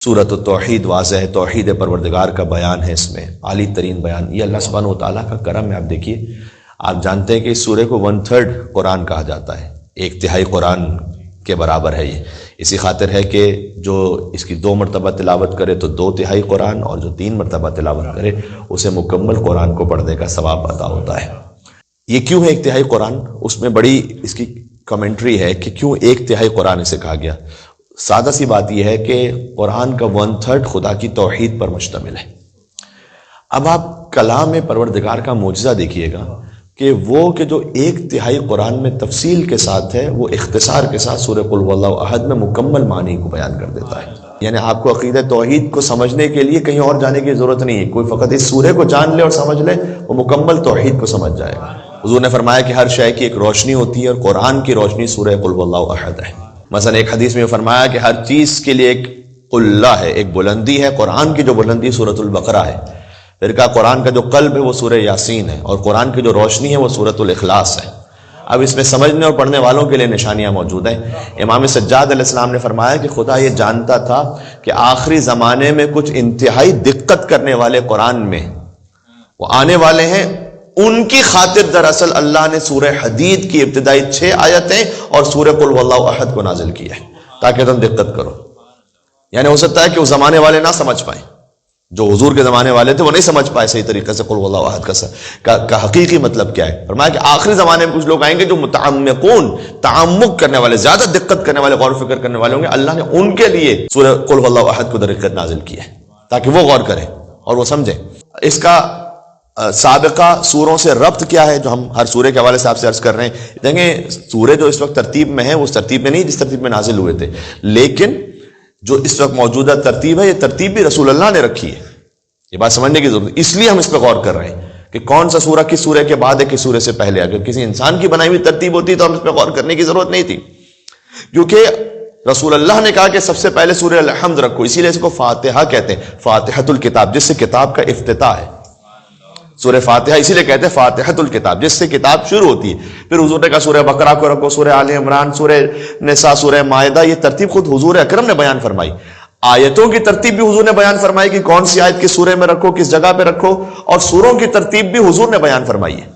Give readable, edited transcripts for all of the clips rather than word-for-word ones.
سورۃ التوحید واضح توحید پروردگار کا بیان ہے، اس میں عالی ترین بیان، یہ اللہ سبحانہ و تعالیٰ کا کرم ہے۔ آپ دیکھیے، آپ جانتے ہیں کہ اس سورہ کو 1/3 قرآن کہا جاتا ہے، 1/3 قرآن کے برابر ہے یہ، اسی خاطر ہے کہ جو اس کی 2 مرتبہ تلاوت کرے تو 2/3 قرآن، اور جو 3 مرتبہ تلاوت کرے اسے مکمل قرآن کو پڑھنے کا ثواب عطا ہوتا ہے۔ یہ کیوں ہے 1/3 قرآن؟ اس میں بڑی اس کی کمنٹری ہے کہ کیوں 1/3 قرآن اسے کہا گیا۔ سادہ سی بات یہ ہے کہ قرآن کا 1/3 خدا کی توحید پر مشتمل ہے۔ اب آپ کلام پروردگار کا معجزہ دیکھیے گا کہ وہ کہ جو 1/3 قرآن میں تفصیل کے ساتھ ہے، وہ اختصار کے ساتھ سورہ قل هو اللہ احد میں مکمل معنی کو بیان کر دیتا ہے۔ یعنی آپ کو عقیدہ توحید کو سمجھنے کے لیے کہیں اور جانے کی ضرورت نہیں ہے، کوئی فقط اس سورہ کو جان لے اور سمجھ لے، وہ مکمل توحید کو سمجھ جائے گا۔ حضور نے فرمایا کہ ہر شے کی ایک روشنی ہوتی ہے، اور قرآن کی روشنی سورہ قل هو اللہ احد ہے۔ مثلا ایک حدیث میں فرمایا کہ ہر چیز کے لیے ایک قلہ ہے، ایک بلندی ہے، قرآن کی جو بلندی سورۃ البقرہ ہے، پھر کہا قرآن کا جو قلب ہے وہ سورہ یاسین ہے، اور قرآن کی جو روشنی ہے وہ سورۃ الاخلاص ہے۔ اب اس میں سمجھنے اور پڑھنے والوں کے لیے نشانیاں موجود ہیں۔ امام سجاد علیہ السلام نے فرمایا کہ خدا یہ جانتا تھا کہ آخری زمانے میں کچھ انتہائی دقت کرنے والے قرآن میں وہ آنے والے ہیں، ان کی خاطر دراصل اللہ نے سورہ حدید کی ابتدائی 6 آیتیں اور سورہ قل هو اللہ احد کو نازل کیا ہے تاکہ تم دقت کرو۔ یعنی ہو سکتا ہے کہ وہ زمانے والے نہ سمجھ پائیں، جو حضور کے زمانے والے تھے وہ نہیں سمجھ پائے صحیح طریقے سے قل هو اللہ احد کا حقیقی مطلب کیا ہے۔ فرمایا کہ آخری زمانے میں کچھ لوگ آئیں گے جو متعمقون، تعمق کرنے والے، زیادہ دقت کرنے والے، غور و فکر کرنے والے ہوں گے، اللہ نے ان کے لیے سورہ قل هو اللہ احد کو در حقیقت نازل کیا ہے تاکہ وہ غور کریں اور وہ سمجھیں۔ اس کا سابقہ سوروں سے ربط کیا ہے جو ہم ہر سورے کے حوالے سے آپ سے عرض کر رہے ہیں۔ دیکھیں سورے جو اس وقت ترتیب میں ہیں وہ اس ترتیب میں نہیں جس ترتیب میں نازل ہوئے تھے، لیکن جو اس وقت موجودہ ترتیب ہے یہ ترتیب بھی رسول اللہ نے رکھی ہے۔ یہ بات سمجھنے کی ضرورت ہے، اس لیے ہم اس پہ غور کر رہے ہیں کہ کون سا سورہ کس سورے کے بعد ہے، کس سورے سے پہلے۔ اگر کسی انسان کی بنائی ہوئی ترتیب ہوتی تو ہم اس پہ غور کرنے کی ضرورت نہیں تھی، کیونکہ رسول اللہ نے کہا کہ سب سے پہلے سورہ الحمد رکھو، اسی لیے اس کو فاتحہ کہتے ہیں، فاتحۃ الکتاب، جس سے کتاب کا افتتاح ہے۔ سورہ فاتحہ اسی لیے کہتے ہیں فاتحۃ الکتاب، جس سے کتاب شروع ہوتی ہے۔ پھر حضور نے کہا سورہ بقرہ کو رکھو، سورہ آل عمران، سورہ نساء، سورہ مائدہ، یہ ترتیب خود حضور اکرم نے بیان فرمائی۔ آیتوں کی ترتیب بھی حضور نے بیان فرمائی کہ کون سی آیت کس سورے میں رکھو، کس جگہ پہ رکھو، اور سوروں کی ترتیب بھی حضور نے بیان فرمائی ہے۔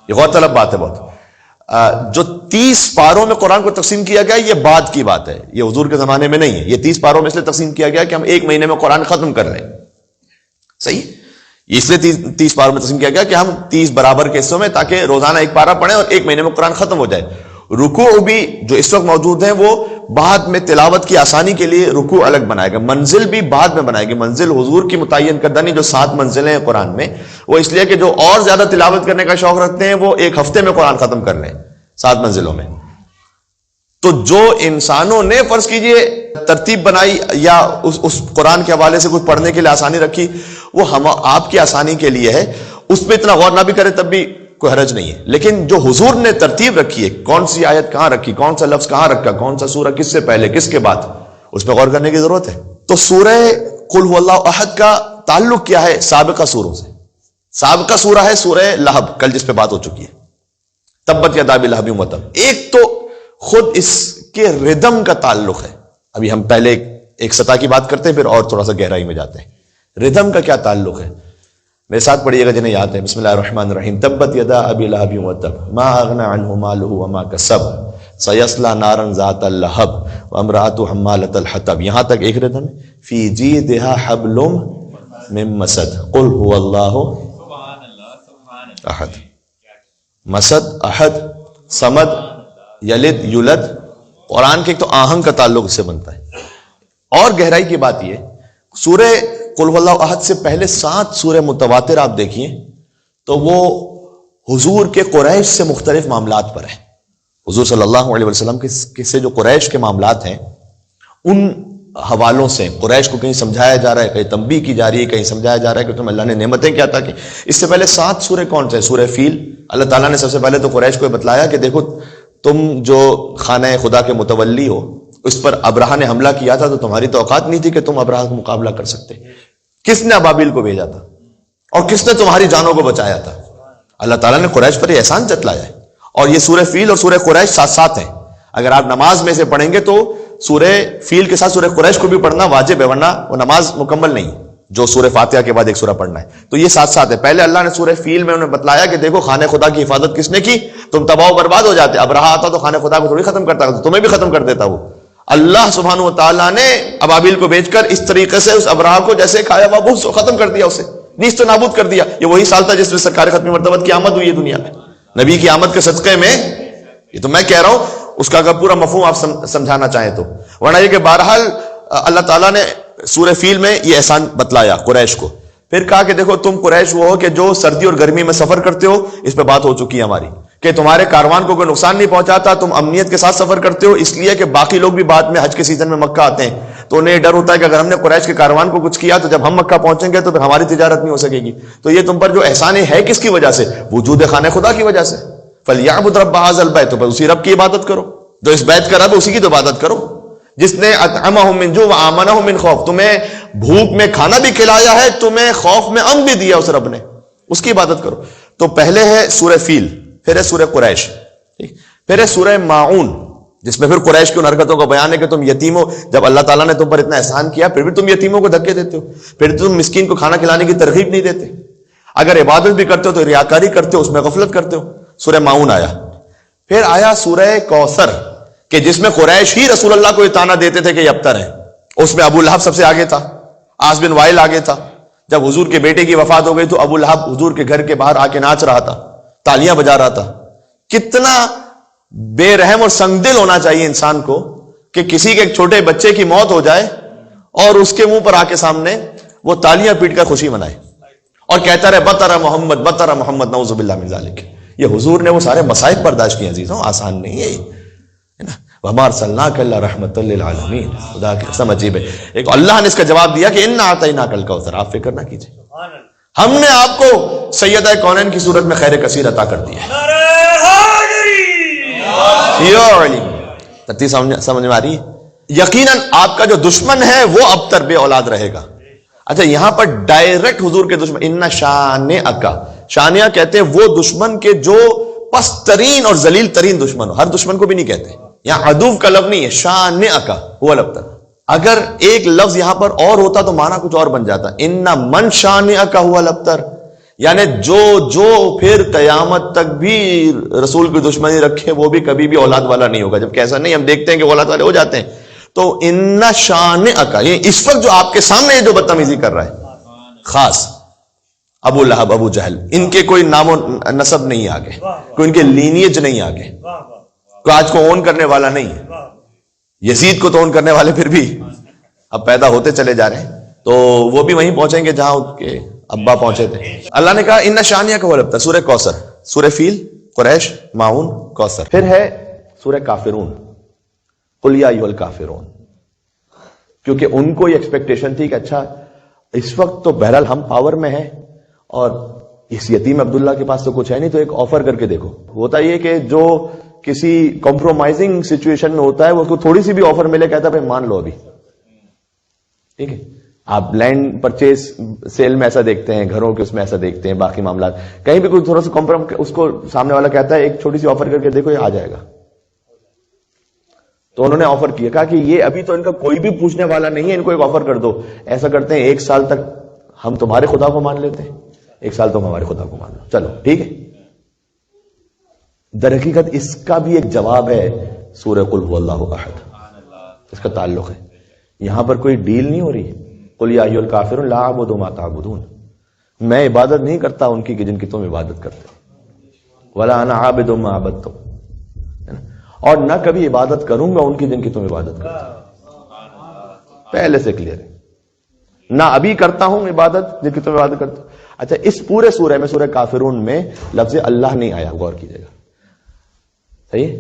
یہ غور طلب بات ہے بہت۔ جو 30 پاروں میں قرآن کو تقسیم کیا گیا یہ بعد کی بات ہے، یہ حضور کے زمانے میں نہیں ہے۔ یہ 30 پاروں میں اس لیے تقسیم کیا گیا کہ ہم 1 مہینے میں قرآن ختم کر لیں، صحیح؟ اس لیے 30 پاروں میں تقسیم کیا گیا کہ ہم 30 برابر کے حصوں میں، تاکہ روزانہ 1 پارہ پڑھیں اور 1 مہینے میں قرآن ختم ہو جائے۔ رکوع بھی جو اس وقت موجود ہیں وہ بعد میں تلاوت کی آسانی کے لیے رکوع الگ بنائے گا، منزل بھی بعد میں بنائے گی۔ منزل حضور کی متعین کردہ نہیں، جو 7 منزلیں ہیں قرآن میں، وہ اس لیے کہ جو اور زیادہ تلاوت کرنے کا شوق رکھتے ہیں وہ 1 ہفتے میں قرآن ختم کر لیں 7 منزلوں میں۔ تو جو انسانوں نے فرض کیجئے ترتیب بنائی یا اس قرآن کے حوالے سے کچھ پڑھنے کے لیے آسانی رکھی، وہ ہم آپ کی آسانی کے لیے ہے، اس پہ اتنا غور نہ بھی کرے تب بھی کوئی حرج نہیں ہے۔ لیکن جو حضور نے ترتیب رکھی ہے، کون سی آیت کہاں رکھی، کون سا لفظ کہاں رکھا، کون سا سورہ کس سے پہلے کس کے بعد، اس پہ غور کرنے کی ضرورت ہے۔ تو سورہ قل هو اللہ احد کا تعلق کیا ہے سابقہ سوروں سے؟ سابقہ سورہ ہے سورہ لہب، کل جس پہ بات ہو چکی ہے، تبت یدا ابی لہب وتب۔ ایک تو خود اس کے ردم کا تعلق ہے، ابھی ہم پہلے ایک سطح کی بات کرتے ہیں پھر اور تھوڑا سا گہرائی میں جاتے ہیں۔ ردم کا کیا تعلق ہے؟ میرے ساتھ پڑھیے گا جنہیں یاد ہے، بسم اللہ الرحمن الرحیم، تبت یدا ابی لہب وتب ما اغنى عنہ مالہ وما کسب سیصلی نارا ذات لہب وامرأته حمالۃ الحطب۔ یہاں تک ایک ردم ہے، فی جیدها حبل من مسد قل هو اللہ احد۔ مسد، احد، صمد، یلد، یولد، قرآن کے ایک تو آہنگ کا تعلق اس سے بنتا ہے۔ اور گہرائی کی بات یہ، سورہ قل هو اللہ احد سے پہلے 7 سورہ متواتر آپ دیکھیے تو وہ حضور کے قریش سے مختلف معاملات پر ہیں۔ حضور صلی اللہ علیہ وسلم کے سے جو قریش کے معاملات ہیں ان حوالوں سے قریش کو کہیں سمجھایا جا رہا ہے، کہیں تنبیہ کی جا رہی ہے، کہیں سمجھایا جا رہا ہے کہ تم اللہ نے نعمتیں کیا تھا کہ اس سے پہلے 7 سورہ کون سے؟ سورہ فیل۔ اللہ تعالیٰ نے سب سے پہلے تو قریش کو بتلایا کہ دیکھو تم جو خانہ خدا کے متولی ہو، اس پر ابرہہ نے حملہ کیا تھا تو تمہاری تو اوقات نہیں تھی کہ تم ابرہہ کا مقابلہ کر سکتے۔ کس نے ابابیل کو بھیجا تھا اور کس نے تمہاری جانوں کو بچایا تھا؟ اللہ تعالیٰ نے قریش پر یہ احسان جتلایا ہے۔ اور یہ سورہ فیل اور سورہ قریش ساتھ ساتھ ہیں۔ اگر آپ نماز میں سے پڑھیں گے تو سورہ فیل کے ساتھ سورہ قریش کو بھی پڑھنا واجب ہے، ورنہ وہ نماز مکمل نہیں جو سورہ فاتحہ کے بعد ایک سورہ پڑھنا ہے. تو یہ ساتھ ساتھ ہے. پہلے اللہ نے سورہ فیل میں انہیں بتلایا کہ دیکھو خانہ خدا کی حفاظت کس نے کی، تم تباہ و برباد ہو جاتے. اب رہا آتا تو خانہ خدا کو تھوڑی ختم کرتا، تمہیں بھی ختم کر دیتا. وہ اللہ سبحانہ و تعالیٰ نے ابابیل کو بھیج کر اس طریقے سے اس ابراہ کو جیسے کھایا ہوا بھوس ختم کر دیا، اسے نیست و نابود کر دیا. یہ وہی سال تھا جس میں سرکار ختم مرتبت کی آمد ہوئی ہے دنیا میں. نبی کی آمد کے صدقے میں یہ تو میں کہہ رہا ہوں، اس کا اگر پورا مفہوم آپ سمجھانا چاہیں تو. ورنہ یہ کہ بہرحال اللہ تعالیٰ نے سورہ فیل میں یہ احسان بتلایا قریش کو. پھر کہا کہ دیکھو تم قریش وہ ہو کہ جو سردی اور گرمی میں سفر کرتے ہو. اس پہ بات ہو چکی ہے ہماری کہ تمہارے کاروان کو کوئی نقصان نہیں پہنچاتا، تم امنیت کے ساتھ سفر کرتے ہو، اس لیے کہ باقی لوگ بھی بعد میں حج کے سیزن میں مکہ آتے ہیں تو انہیں ڈر ہوتا ہے کہ اگر ہم نے قریش کے کاروان کو کچھ کیا تو جب ہم مکہ پہنچیں گے تو پھر ہماری تجارت نہیں ہو سکے گی. تو یہ تم پر جو احسان ہے کس کی وجہ سے؟ وجود خانہ خدا کی وجہ سے. فَلْيَعْبُدْ رَبَّ هَٰذَا الْبَيْتِ، تو اسی رب کی عبادت کرو جو اس بیت کا رب ہے، اسی کی تو عبادت کرو جس نے اطعمہم من جوع وآمنہم من خوف، تمہیں بھوک میں کھانا بھی کھلایا ہے، تمہیں خوف میں امن بھی دیا اس رب نے، اس کی عبادت کرو. تو پہلے ہے سورہ فیل، پھر ہے سورہ قریش، پھر ہے سورہ ماعون جس میں پھر قریش کی ان حرکتوں کا بیان ہے کہ تم یتیموں، جب اللہ تعالیٰ نے تم پر اتنا احسان کیا پھر بھی تم یتیموں کو دھکے دیتے ہو، پھر تم مسکین کو کھانا کھلانے کی ترغیب نہیں دیتے، اگر عبادت بھی کرتے ہو تو ریاکاری کرتے ہو، اس میں غفلت کرتے ہو. سورہ ماعون آیا. پھر آیا سورہ کوثر کہ جس میں قریش ہی رسول اللہ کو یہ طعنہ دیتے تھے کہ یہ ابتر ہے. اس میں ابو لہب سب سے آگے تھا، عاص بن وائل آگے تھا. جب حضور کے بیٹے کی وفات ہو گئی تو ابو لہب حضور کے گھر کے باہر آ کے ناچ رہا تھا، تالیاں بجا رہا تھا. کتنا بے رحم اور سنگ دل ہونا چاہیے انسان کو کہ کسی کے ایک چھوٹے بچے کی موت ہو جائے اور اس کے منہ پر آ کے سامنے وہ تالیاں پیٹ کر خوشی منائے اور کہتا رہے بطر محمد بطر محمد، نعوذ باللہ من ذالک. یہ حضور نے وہ سارے مصائب برداشت کیے عزیزوں، آسان نہیں ہے نا. وَمَا أَرْسَلْنَاكَ إِلَّا رَحْمَةً لِّلْعَالَمِينَ. خدا کی قسم عجیب ہے. ایک اللہ نے اس کا جواب دیا کہ اِنَّا أَعْطَيْنَاكَ الْكَوْثَرَ، آپ فکر نہ کیجیے، ہم نے آپ کو سیدہ کونین کی صورت میں خیر کثیر عطا کر دی ہے. ترتیب سمجھ میں آ رہی ہے؟ یقیناً آپ کا جو دشمن ہے وہ اب تر بے اولاد رہے گا. اچھا یہاں پر ڈائریکٹ حضور کے دشمن ان شانئک، شانیہ کہتے ہیں وہ دشمن کے جو پسترین اور ذلیل ترین دشمن ہو. ہر دشمن کو بھی نہیں کہتے، یہاں عدو کا لفظ نہیں ہے، شانئک هو الابتر. اگر ایک لفظ یہاں پر اور ہوتا تو معنی کچھ اور بن جاتا. ان من شانئک هو الابتر، یعنی جو پھر قیامت تک بھی رسول کی دشمنی رکھے وہ بھی کبھی بھی اولاد والا نہیں ہوگا. جبکہ ایسا نہیں، ہم دیکھتے ہیں کہ اولاد والے ہو جاتے ہیں. تو ان شانئک، یہ اس وقت جو آپ کے سامنے جو بدتمیزی کر رہا ہے خاص ابو لہب ابو جہل، ان کے کوئی نام و نسب نہیں آگے، کوئی ان کے لینیج نہیں آگے، کوئی آج کو اون کرنے والا نہیں ہے. یزید کو تو اون کرنے والے پھر بھی اب پیدا ہوتے چلے جا رہے ہیں، تو وہ بھی وہیں پہنچیں گے جہاں ان کے ابا پہنچے تھے. اللہ نے کہا ان شانیہ کا ولبتا. سورہ کوثر، سورہ فیل، قریش، ماعون، کوثر. پھر ہے سورہ کافرون، قل یا ایھا الکافرون، کیونکہ ان کو یہ ایکسپیکٹیشن تھی کہ اچھا اس وقت تو بہرحال ہم پاور میں ہیں اور اس یتیم عبداللہ کے پاس تو کچھ ہے نہیں، تو ایک آفر کر کے دیکھو. ہوتا یہ کہ جو کسی کمپرومائزنگ سچویشن میں ہوتا ہے وہ اس کو تھوڑی سی بھی آفر ملے کہتا ہے بھائی مان لو ابھی، ٹھیک ہے. آپ لینڈ پرچیز سیل میں ایسا دیکھتے ہیں، گھروں کے اس میں ایسا دیکھتے ہیں، باقی معاملات کہیں بھی کوئی تھوڑا سا کمپرومائز، اس کو سامنے والا کہتا ہے ایک چھوٹی سی آفر کر کے دیکھو یہ آ جائے گا. تو انہوں نے آفر کیا، کہا کہ یہ ابھی تو ان کا کوئی بھی پوچھنے والا نہیں ہے، ان کو ایک آفر کر دو. ایسا کرتے ہیں 1 سال تک ہم تمہارے خدا کو مان لیتے ہیں، 1 سال تم ہمارے خدا کو مان لو، چلو ٹھیک ہے. در حقیقت اس کا بھی ایک جواب ہے سورہ قل هو اللہ احد، اس کا تعلق ہے. یہاں پر کوئی ڈیل نہیں ہو رہی. قل یا ایھا الکافرون لا اعبد ما تعبدون، میں عبادت نہیں کرتا ان کی کہ جن کی تم عبادت کرتے ہو، ولا انا عابد ما عبدتم، اور نہ کبھی عبادت کروں گا ان کی جن کی تم عبادت کرتے ہو. پہلے سے کلیئر ہے، نہ ابھی کرتا ہوں عبادت جن کی تم عبادت کرتے ہو. اچھا اس پورے سورہ میں، سورہ کافرون میں لفظ اللہ نہیں آیا، غور کیجئے گا، صحیح.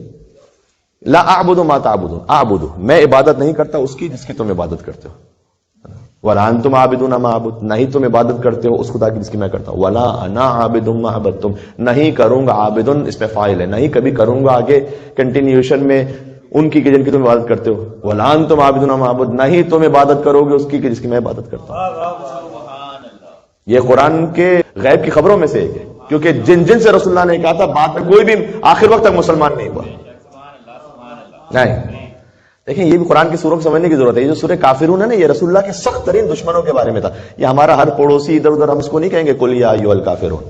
لا اعبد ما تعبدون، اعبد میں عبادت نہیں کرتا اس کی جس کی تم عبادت کرتے ہو. ولا انتم عابدون ما اعبد، نہیں تم عبادت کرتے ہو اس خدا کی جس کی میں کرتا ہوں. ولا انا عابد ما عبدتم، نہیں کروں گا، عابدن اس میں فاعل ہے، نہیں کبھی کروں گا آگے کنٹینیوشن میں ان کی کہ جن کی تم عبادت کرتے ہو. ولا انتم عابدون ما اعبد، نہیں تم عبادت کرو گے اس کی کہ جس کی میں عبادت کرتا ہوں. یہ قرآن کے غیب کی خبروں میں سے ایک ہے، کیونکہ جن سے رسول اللہ نے کہا تھا بعد میں کوئی بھی آخر وقت تک مسلمان نہیں ہوا. نہیں. دیکھیں یہ بھی قرآن کی سوروں کو سمجھنے کی ضرورت ہے. یہ جو سورہ کافرون ہے نا، یہ رسول اللہ کے سخت ترین دشمنوں کے بارے میں تھا. یہ ہمارا ہر پڑوسی ادھر ادھر ہم اس کو نہیں کہیں گے قل یا ایھا الکافرون.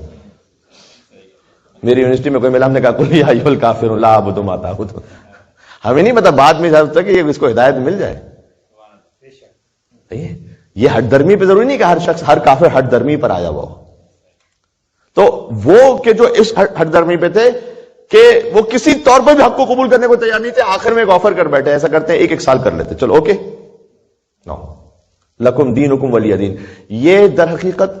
میری یونیورسٹی میں کوئی ملا، ہم نے کہا قل یا ایھا الکافرون لا اعبد ما تعبدون. ہمیں نہیں پتا بعد میں جب تک اس کو ہدایت مل جائے. یہ ہٹ درمی پہ ضروری نہیں کہ ہر شخص ہر کافر ہٹ درمی پر آیا ہوا ہو. تو وہ کہ جو اس ہٹ درمی پہ تھے کہ وہ کسی طور پر بھی حق کو قبول کرنے کو تیار نہیں تھے، آخر میں ایک آفر کر بیٹھے. ایسا کرتے ہیں ایک سال کر لیتے، چلو اوکے نو لکم دینکم ولی دین. یہ در حقیقت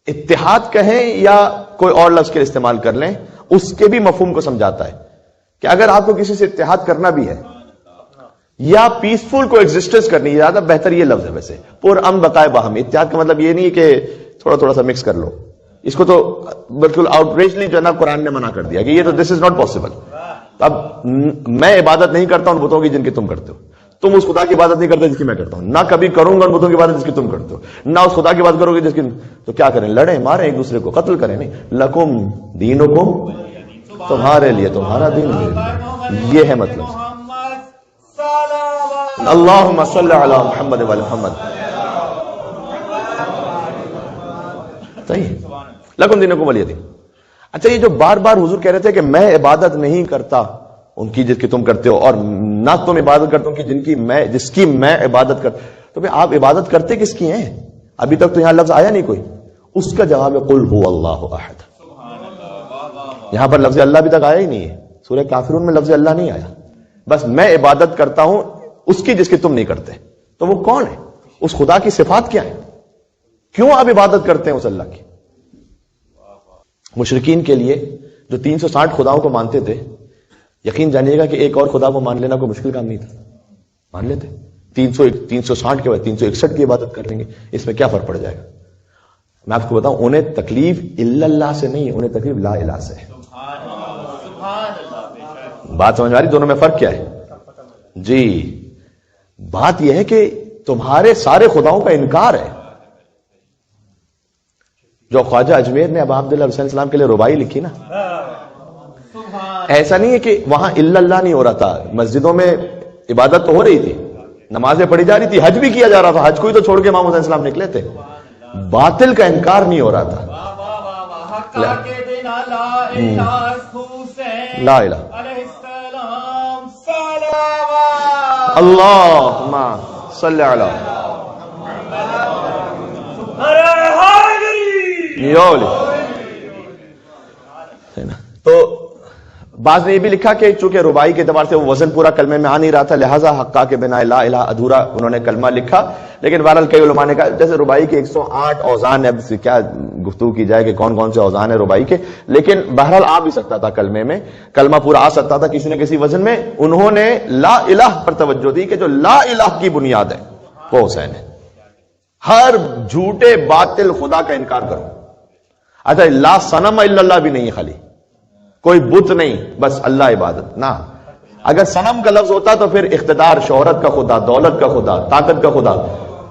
اتحاد کہیں یا کوئی اور لفظ کے استعمال کر لیں، اس کے بھی مفہوم کو سمجھاتا ہے کہ اگر آپ کو کسی سے اتحاد کرنا بھی ہے یا پیسفل کو ایگزسٹنس کرنی ہے، زیادہ بہتر یہ لفظ ہے ویسے، پر امن بقائے باہمی. اتحاد کا مطلب یہ نہیں کہ تھوڑا تھوڑا سا مکس کر لو. اس کو تو بالکل آؤٹریجلی جو ہے نا قرآن نے منع کر دیا کہ یہ تو دس از ناٹ پاسبل. اب میں عبادت نہیں کرتا ان بتوں کی جن کی تم کرتے ہو، تم اس خدا کی عبادت نہیں کرتے جس کی میں کرتا ہوں، نہ کبھی کروں گا ان بتوں کی عبادت جس کی تم کرتے ہو، نہ اس خدا کی بات کرو گے جس کی. تو کیا کریں؟ لڑیں ماریں ایک دوسرے کو، قتل کریں؟ نہیں. لکم دینکم، تمہارے لیے تمہارا دین میرے لیے. یہ ہے مطلب. اللہم صلی علی محمد و علی محمد. صحیح. لکم دینکم ولی دین. اچھا یہ جو بار بار حضور کہہ رہے تھے کہ میں عبادت نہیں کرتا ان کی جس کی تم کرتے ہو، اور نہ تم عبادت کرتے ہو جس کی میں عبادت کرتا، تو پھر آپ عبادت کرتے کس کی ہیں؟ ابھی تک تو یہاں لفظ آیا نہیں کوئی. اس کا جواب ہے قل هو اللہ احد. یہاں پر لفظ اللہ ابھی تک آیا ہی نہیں ہے. سورہ کافرون میں لفظ اللہ نہیں آیا. بس میں عبادت کرتا ہوں اس کی جس کی تم نہیں کرتے. تو وہ کون ہے؟ اس خدا کی صفات کیا ہے؟ کیوں آپ عبادت کرتے ہیں اس اللہ کی؟ مشرکین کے لیے جو 360 خداؤں کو مانتے تھے، یقین جانیے گا کہ ایک اور خدا کو مان لینا کوئی مشکل کام نہیں تھا. مان لیتے. 360 کے بعد 361 کی عبادت کر لیں گے، اس میں کیا فرق پڑ جائے گا؟ میں آپ کو بتاؤں، انہیں تکلیف الا اللہ سے نہیں، انہیں تکلیف لا الہ سے ہے. بات سمجھ آ رہی؟ دونوں میں فرق کیا ہے؟ جی بات یہ ہے کہ تمہارے سارے خداؤں کا انکار ہے. جو خواجہ اجمیر نے ابا عبداللہ حسین السلام کے لیے ربائی لکھی نا، ایسا نہیں ہے کہ وہاں الا اللہ نہیں ہو رہا تھا، مسجدوں میں عبادت تو ہو رہی تھی، نمازیں پڑھی جا رہی تھی، حج بھی کیا جا رہا تھا. حج کو ہی تو چھوڑ کے امام حسین السلام نکلے تھے. باطل کا انکار نہیں ہو رہا تھا. لا الہ اللہم صلی علی تو بعض نے یہ بھی لکھا کہ چونکہ ربائی کے اعتبار سے وہ وزن پورا کلمے میں آ نہیں رہا تھا، لہٰذا حقا کے بنا لا الہ ادھورا انہوں نے کلمہ لکھا. لیکن بہرحال کئی علماء نے کہا جیسے ربائی کے 108 اوزان ہے، اب کیا گفتگو کی جائے کہ کون کون سے اوزان ہیں ربائی کے، لیکن بہرحال آ بھی سکتا تھا کلمے میں، کلمہ پورا آ سکتا تھا کسی نہ کسی وزن میں. انہوں نے لا الہ پر توجہ دی کہ جو لا الہ کی بنیاد ہے وہ حسین ہے. ہر جھوٹے باطل خدا کا انکار کرو. اچھا لا صنم الا اللہ بھی نہیں ہے، خالی کوئی بت نہیں، بس اللہ عبادت نہ. اگر صنم کا لفظ ہوتا تو پھر اقتدار، شہرت کا خدا، دولت کا خدا، طاقت کا خدا،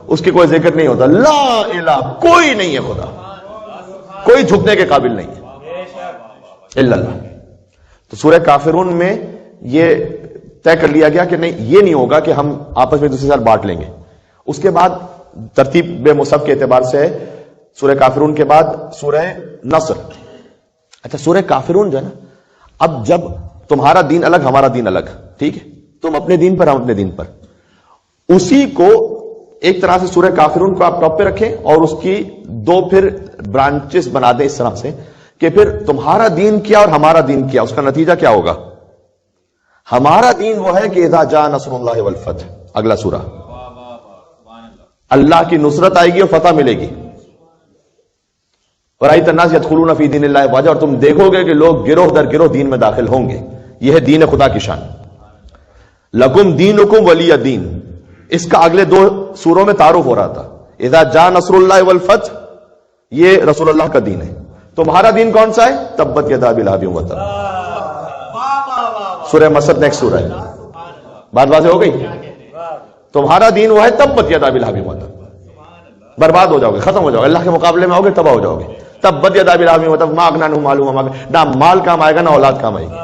اس کی کوئی ذکر نہیں ہوتا. لا الہ کوئی نہیں ہے خدا، کوئی جھکنے کے قابل نہیں ہے الا اللہ. تو سورہ کافرون میں یہ طے کر لیا گیا کہ نہیں، یہ نہیں ہوگا کہ ہم آپس میں دوسرے ساتھ بانٹ لیں گے. اس کے بعد ترتیب مصحف کے اعتبار سے سورہ کافرون کے بعد سورہ نصر. اچھا سورہ کافرون جو ہے نا، اب جب تمہارا دین الگ ہمارا دین الگ، ٹھیک ہے، تم اپنے دین پر ہم اپنے دین پر، اسی کو ایک طرح سے سورہ کافرون کو آپ ٹاپ پہ رکھیں اور اس کی دو پھر برانچز بنا دیں اس طرح سے کہ پھر تمہارا دین کیا اور ہمارا دین کیا، اس کا نتیجہ کیا ہوگا؟ ہمارا دین وہ ہے کہ اذا جاء نصر اللہ والفتح، اگلا سورہ، اللہ کی نصرت آئے گی اور فتح ملے گی. وَرَأَيْتَ النَّاسَ يَدْخُلُونَ فِي دِينِ اللَّهِ أَفْوَاجًا، اور تم دیکھو گے کہ لوگ گروہ در گروہ دین میں داخل ہوں گے. یہ ہے دین خدا کی شان. لَكُمْ دِينُكُمْ وَلِيَ دِين، اس کا اگلے دو سوروں میں تعارف ہو رہا تھا. اذا جاء نصر اللہ والفتح، یہ رسول اللہ کا دین ہے. تمہارا دین کون سا ہے؟ تبت یدا ابی لہب وتب. سورہ مسد نیکسٹ سورہ ہے. بات واضح ہو گئی؟ تمہارا دین وہ ہے تبت یدا ابی لہب وتب. برباد ہو جاؤ گے، ختم ہو جاؤ گے، اللہ کے مقابلے میں آؤ گے تباہ ہو جاؤ گے. تبت یدا ابی لہب وتب ما اغنی عنہ مالہ وما کسب، نہ مال کام آئے گا نہ اولاد کام آئے گی.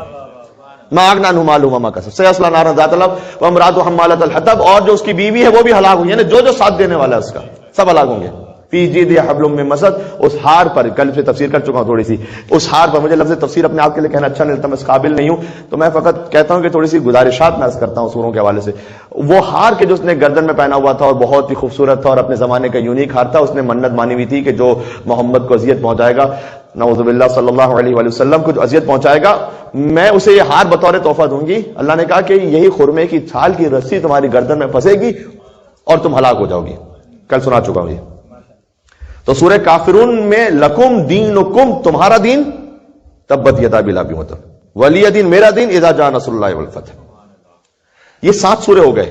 ما اغنى عنه ماله وما كسب سيصلى نارا ذات لهب وامرأته حمالة الحطب، اور جو اس کی بیوی ہے وہ بھی ہلاک ہوئی، یعنی جو ساتھ دینے والا ہے اس کا سب ہلاک ہوں گے. فی جیدہا حبل من مسد، اس ہار پر، کل سے تفسیر کر چکا ہوں تھوڑی سی، اس ہار پر، مجھے لفظ تفسیر اپنے آپ کے لیے کہنا اچھا نہیں لگتا، میں اس قابل نہیں ہوں، تو میں فقط کہتا ہوں کہ تھوڑی سی گزارشات میں عرض کرتا ہوں سوروں کے حوالے سے. وہ ہار کے جو اس نے گردن میں پہنا ہوا تھا اور بہت ہی خوبصورت تھا اور اپنے زمانے کا یونیک ہار تھا، اس نے منت مانی ہوئی تھی کہ جو محمد کو اذیت پہنچائے گا، نعوذ باللہ صلی اللہ علیہ وآلہ وسلم کو جو اذیت پہنچائے گا، میں اسے یہ ہار بطور تحفہ دوں گی. اللہ نے کہا کہ یہی خرمے کی چھال کی رسی تمہاری گردن میں پھنسے گی اور تم ہلاک ہو جاؤ گی. کل سنا چکا ہوں یہ. تو سورہ کافرون میں لکم دینکم، تمہارا دین، تبت یدا ابی لہب وتب، ولی دین، میرا دین، اذا جاء نصر اللہ والفتح. یہ 7 سورے ہو گئے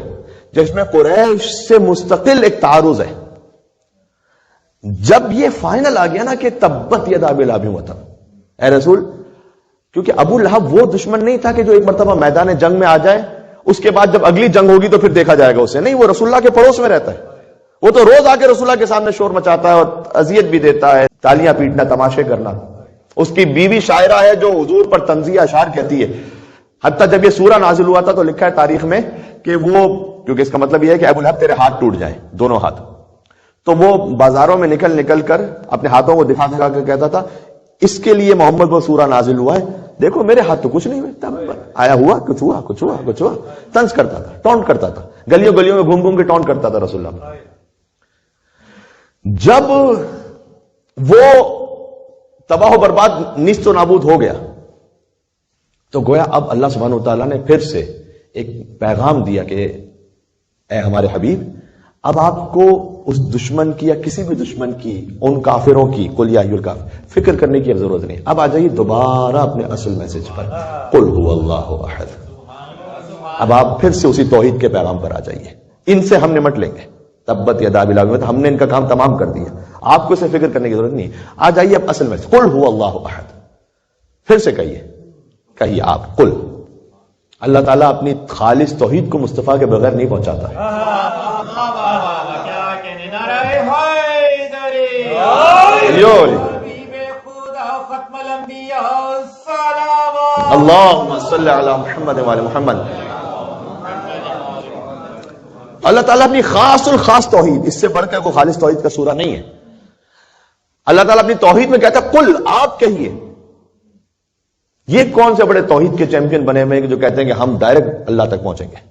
جس میں قریش سے مستقل ایک تعارض ہے. جب یہ فائنل آ گیا نا کہ تبت یدا ابی لہب وتب، اے رسول، کیونکہ ابو لہب وہ دشمن نہیں تھا کہ جو ایک مرتبہ میدان جنگ میں آ جائے، اس کے بعد جب اگلی جنگ ہوگی تو پھر دیکھا جائے گا اسے. نہیں، وہ رسول اللہ کے پڑوس میں رہتا ہے، وہ تو روز آ کے رسول اللہ کے سامنے شور مچاتا ہے اور اذیت بھی دیتا ہے، تالیاں پیٹنا، تماشے کرنا. اس کی بیوی شاعرہ ہے جو حضور پر طنزیہ اشعار کہتی ہے. حتیٰ جب یہ سورہ نازل ہوا تھا تو لکھا ہے تاریخ میں کہ وہ، کیونکہ اس کا مطلب یہ ہے کہ ابو لہب تیرے ہاتھ ٹوٹ جائیں، دونوں ہاتھ، تو وہ بازاروں میں نکل کر اپنے ہاتھوں کو دکھا کر کہتا تھا اس کے لیے محمد وہ سورہ نازل ہوا ہے، دیکھو میرے ہاتھ تو کچھ نہیں ہوئے، آیا ہوا کچھ ہوا کچھ ہوا کچھ ہوا. طنز کرتا تھا، ٹونٹ کرتا تھا، گلیوں میں گھوم کے ٹونٹ کرتا تھا رسول اللہ. جب وہ تباہ و برباد، نیست و نابود ہو گیا، تو گویا اب اللہ سبحانہ وتعالیٰ نے پھر سے ایک پیغام دیا کہ اے ہمارے حبیب، اب آپ کو اس دشمن کی یا کسی بھی دشمن کی، ان کافروں کی، قل یا ایھا الکافر، فکر کرنے کی ضرورت نہیں. اب آ جائیے دوبارہ اپنے اصل میسج پر، قل هو اللہ احد. اب آپ پھر سے اسی توحید کے پیغام پر آ جائیے. ان سے ہم نمٹ لیں گے، تبت یدا ابی لہب، ہم نے ان کا کام تمام کر دیا، آپ کو اسے فکر کرنے کی ضرورت نہیں. آ جائیے اب اصل میسج، قل هو اللہ احد. پھر سے کہیے آپ، قل. اللہ تعالیٰ اپنی خالص توحید کو مصطفیٰ کے بغیر نہیں پہنچاتا. اللہم صلی علی محمد وعلی محمد. اللہ تعالیٰ اپنی خاص الخاص توحید، اس سے بڑھ کر کوئی خالص توحید کا سورہ نہیں ہے. اللہ تعالیٰ اپنی توحید میں کہتا ہے قل، آپ کہیے. یہ کون سے بڑے توحید کے چیمپئن بنے ہوئے ہیں جو کہتے ہیں کہ ہم ڈائریکٹ اللہ تک پہنچیں گے،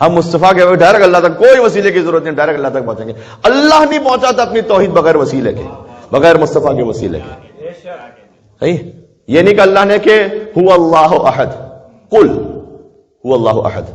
ہم مصطفیٰ کے ڈائریکٹ اللہ تک، کوئی وسیلے کی ضرورت نہیں، ڈائریکٹ اللہ تک پہنچیں گے. اللہ نہیں پہنچاتا اپنی توحید بغیر وسیلے کے، بغیر مصطفیٰ کے وسیلے کے. صحیح؟ یہ نہیں کہ اللہ نے کہ هو اللہ احد، قل هو اللہ احد.